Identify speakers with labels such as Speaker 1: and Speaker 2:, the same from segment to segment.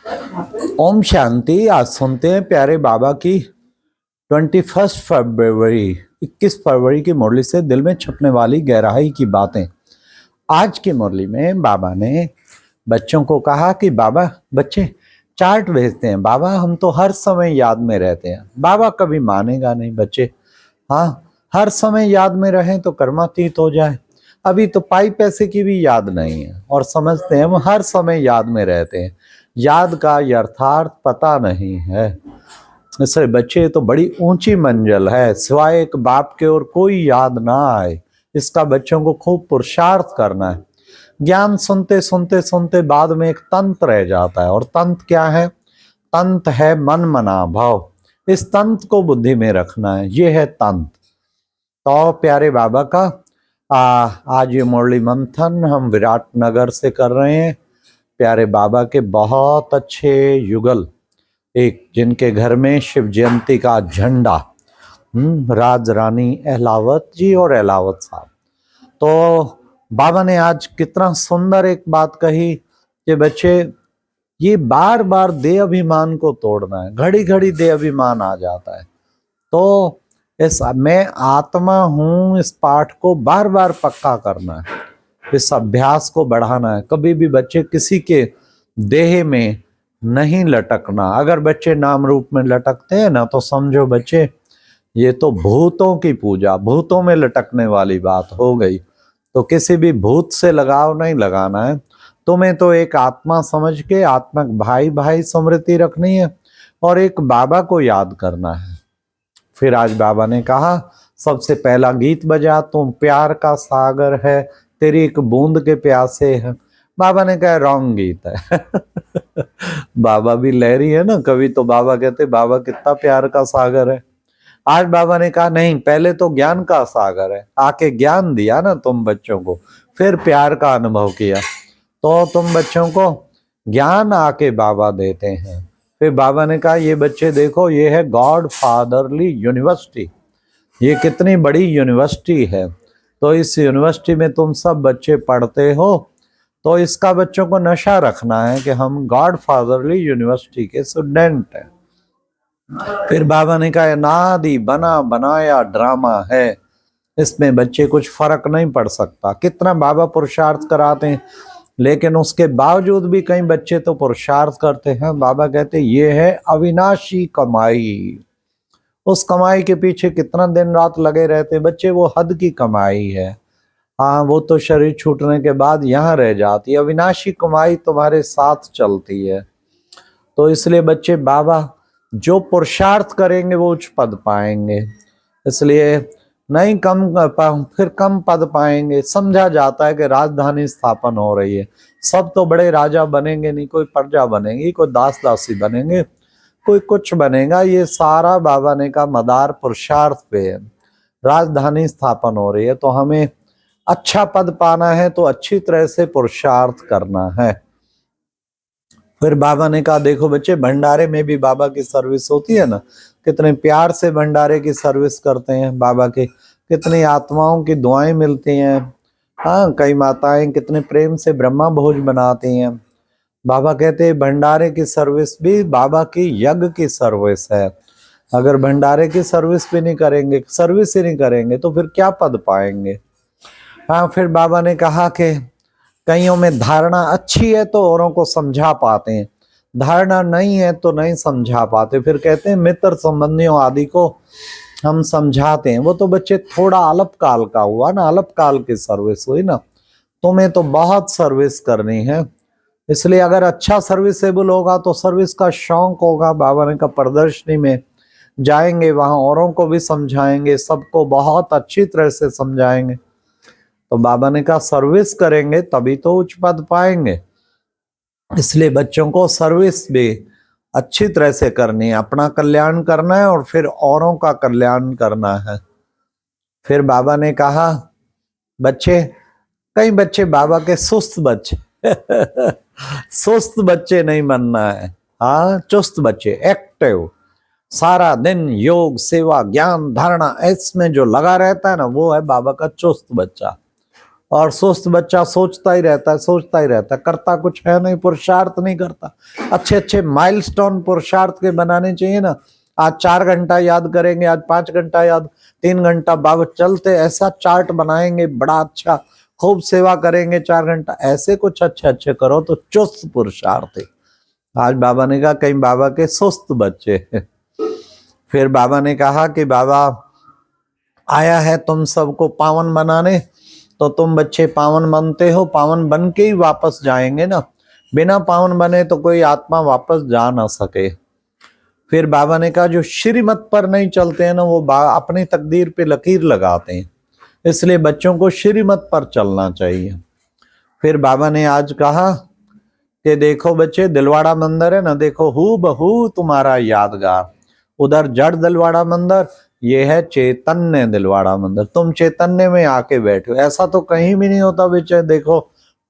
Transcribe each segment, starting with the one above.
Speaker 1: ओम शांति। आज सुनते हैं प्यारे बाबा की 21 फरवरी की मुरली से दिल में छपने वाली गहराई की बातें। आज की मुरली में बाबा ने बच्चों को कहा कि बाबा, बच्चे चार्ट भेजते हैं, बाबा हम तो हर समय याद में रहते हैं। बाबा कभी मानेगा नहीं बच्चे। हाँ, हर समय याद में रहें तो कर्मातीत हो जाए। अभी तो पाई पैसे की भी याद नहीं है और समझते हैं हम हर समय याद में रहते हैं। याद का यथार्थ पता नहीं है। इसलिए बच्चे तो बड़ी ऊंची मंजिल है, सिवाय एक बाप के और कोई याद ना आए। इसका बच्चों को खूब पुरुषार्थ करना है। ज्ञान सुनते सुनते सुनते बाद में एक तंत्र रह जाता है, और तंत्र क्या है? तंत्र है मन मना भाव। इस तंत्र को बुद्धि में रखना है, ये है तंत्र। तो प्यारे बाबा का आज ये मुरली मंथन हम विराटनगर से कर रहे हैं। प्यारे बाबा के बहुत अच्छे युगल, एक जिनके घर में शिव जयंती का झंडा, राज रानी अहलावत जी और अहलावत साहब। तो बाबा ने आज कितना सुंदर एक बात कही कि बच्चे, ये बार बार देह अभिमान को तोड़ना है। घड़ी घड़ी देह अभिमान आ जाता है, तो इस मैं आत्मा हूं, इस पाठ को बार बार पक्का करना है, इस अभ्यास को बढ़ाना है। कभी भी बच्चे किसी के देह में नहीं लटकना। अगर बच्चे नाम रूप में लटकते हैं ना, तो समझो बच्चे ये तो भूतों की पूजा, भूतों में लटकने वाली बात हो गई। तो किसी भी भूत से लगाव नहीं लगाना है। तुम्हें तो एक आत्मा समझ के आत्मक भाई भाई स्मृति रखनी है और एक बाबा को याद करना है। फिर आज बाबा ने कहा, सबसे पहला गीत बजा, तुम प्यार का सागर है, तेरी एक बूंद के प्यासे है। बाबा ने कहा रॉन्ग गीत है। बाबा भी लहरी है ना, कभी तो बाबा कहते बाबा कितना प्यार का सागर है। आज बाबा ने कहा नहीं, पहले तो ज्ञान का सागर है, आके ज्ञान दिया ना तुम बच्चों को, फिर प्यार का अनुभव किया। तो तुम बच्चों को ज्ञान आके बाबा देते हैं। फिर बाबा ने कहा ये बच्चे देखो, ये है गॉड फादरली यूनिवर्सिटी। ये कितनी बड़ी यूनिवर्सिटी है। तो इस यूनिवर्सिटी में तुम सब बच्चे पढ़ते हो, तो इसका बच्चों को नशा रखना है कि हम गॉड फादरली यूनिवर्सिटी के स्टूडेंट हैं। फिर बाबा ने कहा नादी बना बनाया ड्रामा है, इसमें बच्चे कुछ फर्क नहीं पड़ सकता। कितना बाबा पुरुषार्थ कराते हैं, लेकिन उसके बावजूद भी कई बच्चे तो पुरुषार्थ करते हैं। बाबा कहते ये है अविनाशी कमाई। उस कमाई के पीछे कितना दिन रात लगे रहते बच्चे, वो हद की कमाई है। हाँ, वो तो शरीर छूटने के बाद यहाँ रह जाती है। अविनाशी कमाई तुम्हारे साथ चलती है। तो इसलिए बच्चे, बाबा जो पुरुषार्थ करेंगे वो उच्च पद पाएंगे। इसलिए नहीं फिर कम पद पाएंगे। समझा जाता है कि राजधानी स्थापन हो रही है, सब तो बड़े राजा बनेंगे नहीं, कोई प्रजा बनेगी, कोई दास दासी बनेंगे, कोई कुछ बनेगा। ये सारा बाबा ने का मदार पुरुषार्थ पे है। राजधानी स्थापन हो रही है, तो हमें अच्छा पद पाना है तो अच्छी तरह से पुरुषार्थ करना है। फिर बाबा ने कहा देखो बच्चे, भंडारे में भी बाबा की सर्विस होती है ना, कितने प्यार से भंडारे की सर्विस करते हैं बाबा के, कितनी आत्माओं की दुआएं मिलती हैं। हाँ, कई माताएं कितने प्रेम से ब्रह्मा भोज बनाती हैं। बाबा कहते हैं भंडारे की सर्विस भी बाबा की यज्ञ की सर्विस है। अगर भंडारे की सर्विस भी नहीं करेंगे, सर्विस ही नहीं करेंगे, तो फिर क्या पद पाएंगे। हाँ, फिर बाबा ने कहा कि कईयों में धारणा अच्छी है तो औरों को समझा पाते हैं, धारणा नहीं है तो नहीं समझा पाते। फिर कहते हैं मित्र संबंधियों आदि को हम समझाते हैं। वो तो बच्चे थोड़ा अल्पकाल का हुआ ना, अल्पकाल की सर्विस हुई ना। तुम्हें तो बहुत सर्विस करनी है। इसलिए अगर अच्छा सर्विसेबल होगा तो सर्विस का शौक होगा। बाबा ने कहा प्रदर्शनी में जाएंगे, वहां औरों को भी समझाएंगे, सबको बहुत अच्छी तरह से समझाएंगे। तो बाबा ने कहा सर्विस करेंगे तभी तो उच्च पद पाएंगे। इसलिए बच्चों को सर्विस भी अच्छी तरह से करनी है, अपना कल्याण करना है और फिर औरों का कल्याण करना है। फिर बाबा ने कहा बच्चे, कई बच्चे बाबा के सुस्त बच्चे सुस्त बच्चे नहीं बनना है। हाँ, चुस्त बच्चे, एक्टिव, सारा दिन योग सेवा ज्ञान धारणा इसमें जो लगा रहता है ना, वो है बाबा का चुस्त बच्चा। और सुस्त बच्चा सोचता ही रहता है, सोचता ही रहता है, करता कुछ है नहीं, पुरुषार्थ नहीं करता। अच्छे अच्छे माइलस्टोन पुरुषार्थ के बनाने चाहिए ना। आज 4 घंटा याद करेंगे, आज 5 घंटा याद, 3 घंटा बाबा चलते ऐसा चार्ट बनाएंगे बड़ा अच्छा, खूब सेवा करेंगे 4 घंटा, ऐसे कुछ अच्छे अच्छे करो तो चुस्त पुरुषार्थ है। आज बाबा ने कहा कहीं बाबा के सुस्त बच्चे हैं। फिर बाबा ने कहा कि बाबा आया है तुम सबको पावन बनाने, तो तुम बच्चे पावन बनते हो, पावन बन के ही वापस जाएंगे ना, बिना पावन बने तो कोई आत्मा वापस जा ना सके। फिर बाबा ने कहा जो श्रीमत पर नहीं चलते हैं ना, वो अपनी तकदीर पे लकीर लगाते हैं, इसलिए बच्चों को श्रीमत पर चलना चाहिए। फिर बाबा ने आज कहा कि देखो बच्चे, दिलवाड़ा मंदिर है ना, देखो हू बहू तुम्हारा यादगार, उधर जड़ दिलवाड़ा मंदिर, ये है चैतन्य दिलवाड़ा मंदिर, तुम चैतन्य में आके बैठो। ऐसा तो कहीं भी नहीं होता बच्चे, देखो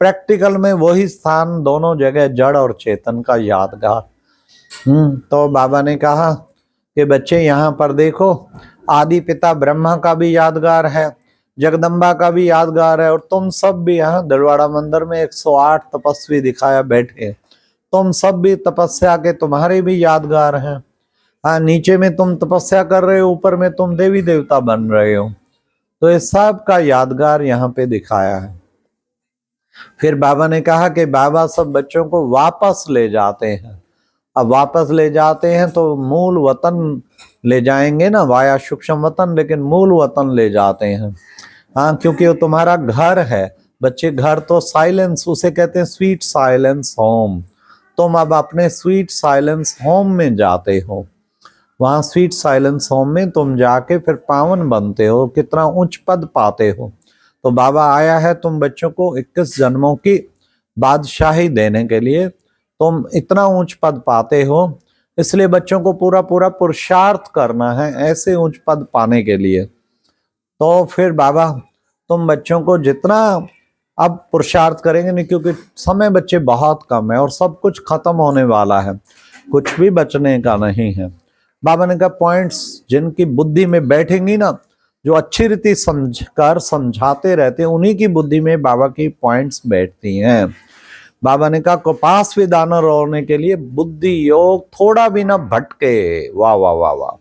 Speaker 1: प्रैक्टिकल में वही स्थान, दोनों जगह जड़ और चेतन का यादगार। तो बाबा ने कहा कि बच्चे यहाँ पर देखो, आदि पिता ब्रह्मा का भी यादगार है, जगदम्बा का भी यादगार है, और तुम सब भी यहाँ दिलवाड़ा मंदिर में 108 तपस्वी दिखाया बैठे, तुम सब भी तपस्या के, तुम्हारे भी यादगार हैं। हाँ, नीचे में तुम तपस्या कर रहे हो, ऊपर में तुम देवी देवता बन रहे हो, तो इस सब का यादगार यहाँ पे दिखाया है। फिर बाबा ने कहा कि बाबा सब बच्चों को वापस ले जाते हैं। अब वापस ले जाते हैं तो मूल वतन ले जाएंगे ना, वाया सूक्ष्म वतन, लेकिन मूल वतन ले जाते हैं। हाँ, क्योंकि वो तुम्हारा घर है बच्चे, घर तो साइलेंस, उसे कहते हैं स्वीट साइलेंस होम। तुम अब अपने स्वीट साइलेंस होम में जाते हो, वहां स्वीट साइलेंस होम में तुम जाके फिर पावन बनते हो, कितना उच्च पद पाते हो। तो बाबा आया है तुम बच्चों को 21 जन्मों की बादशाही देने के लिए, तुम इतना उच्च पद पाते हो, इसलिए बच्चों को पूरा पूरा पुरुषार्थ करना है ऐसे उच्च पद पाने के लिए। तो फिर बाबा तुम बच्चों को जितना अब पुरुषार्थ करेंगे नहीं, क्योंकि समय बच्चे बहुत कम है और सब कुछ खत्म होने वाला है, कुछ भी बचने का नहीं है। बाबा ने कहा पॉइंट्स जिनकी बुद्धि में बैठेंगी ना, जो अच्छी रीति समझकर समझाते रहते हैं, उन्हीं की बुद्धि में बाबा की पॉइंट्स बैठती हैं। बाबा ने कहा कपास भी दाना रोने के लिए बुद्धि योग थोड़ा भी ना भटके। वाह वाह वाह वाह।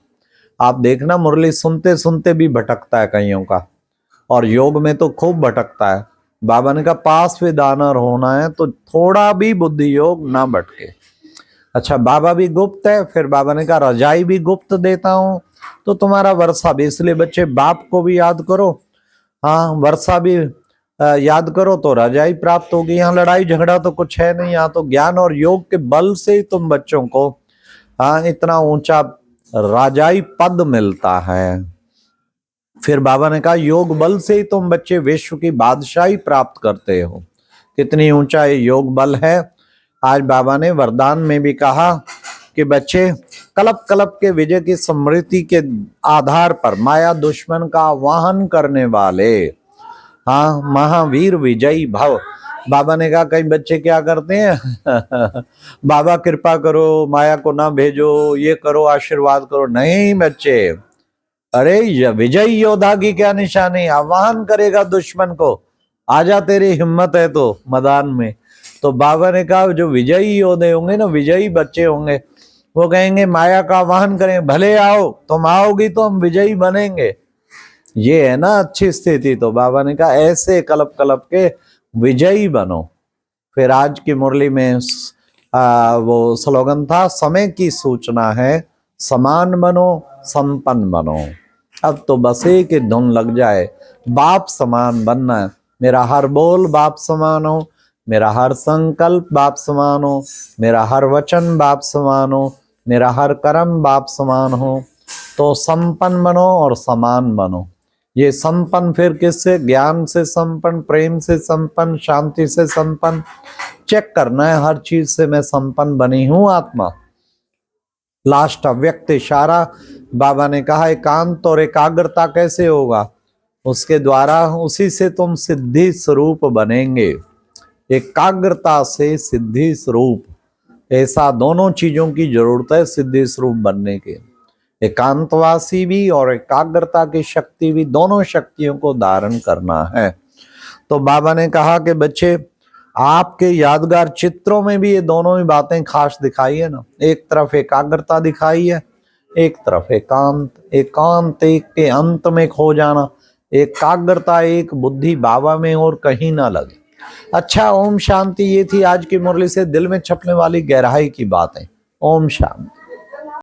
Speaker 1: आप देखना मुरली सुनते सुनते भी भटकता है कईयों का, और योग में तो खूब भटकता है। बाबा ने कहा पास भी दाना होना है तो थोड़ा भी बुद्धि योग ना भटके। अच्छा, बाबा भी गुप्त है, फिर बाबा ने कहा रजाई भी गुप्त देता हूं, तो तुम्हारा वर्षा भी, इसलिए बच्चे बाप को भी याद करो, हाँ वर्षा भी याद करो तो रजाई प्राप्त होगी। यहाँ लड़ाई झगड़ा तो कुछ है नहीं, यहाँ तो ज्ञान और योग के बल से ही तुम बच्चों को हाँ इतना ऊंचा राजाई पद मिलता है। फिर बाबा ने कहा योग बल से ही तुम बच्चे विश्व की बादशाही प्राप्त करते हो। कितनी ऊंचा ये योग बल है। आज बाबा ने वरदान में भी कहा कि बच्चे कलप कलप के विजय की स्मृति के आधार पर माया दुश्मन का वाहन करने वाले हाँ महावीर विजयी भव। बाबा ने कहा कई बच्चे क्या करते हैं बाबा कृपा करो, माया को ना भेजो, ये करो, आशीर्वाद करो। नहीं बच्चे, अरे विजयी योद्धा की क्या निशानी, आह्वान करेगा दुश्मन को, आजा तेरी हिम्मत है तो मैदान में। तो बाबा ने कहा जो विजयी योद्धे होंगे ना, विजयी बच्चे होंगे, वो कहेंगे माया का आह्वान करेंगे, भले आओ, तुम आओगी तो हम विजयी बनेंगे। ये है ना अच्छी स्थिति। तो बाबा ने कहा ऐसे कलप कलप के विजयी बनो। फिर आज की मुरली में वो स्लोगन था समय की सूचना है, समान बनो संपन्न बनो। अब तो बस एक धुन लग जाए, बाप समान बनना है। मेरा हर बोल बाप समान हो, मेरा हर संकल्प बाप समान हो, मेरा हर वचन बाप समान हो, मेरा हर कर्म बाप समान हो, तो संपन्न बनो और समान बनो। ये संपन्न फिर किससे? ज्ञान से संपन्न, प्रेम से संपन्न, शांति से संपन्न। चेक करना है हर चीज से मैं संपन्न बनी हूं आत्मा। लास्ट अव्यक्त इशारा बाबा ने कहा एकांत और एकाग्रता कैसे होगा, उसके द्वारा उसी से तुम सिद्धि स्वरूप बनेंगे। एकाग्रता से सिद्धि स्वरूप, ऐसा दोनों चीजों की जरूरत है सिद्धि स्वरूप बनने के। एकांतवासी भी और एकाग्रता की शक्ति भी, दोनों शक्तियों को धारण करना है। तो बाबा ने कहा कि बच्चे, आपके यादगार चित्रों में भी ये दोनों ही बातें खास दिखाई है ना। एक तरफ एकाग्रता दिखाई है, एक तरफ एकांत। एकांत एक के अंत में खो जाना, एकाग्रता एक बुद्धि बाबा में और कहीं ना लगे। अच्छा, ओम शांति। ये थी आज की मुरली से दिल में छपने वाली गहराई की बातें। ओम शांति।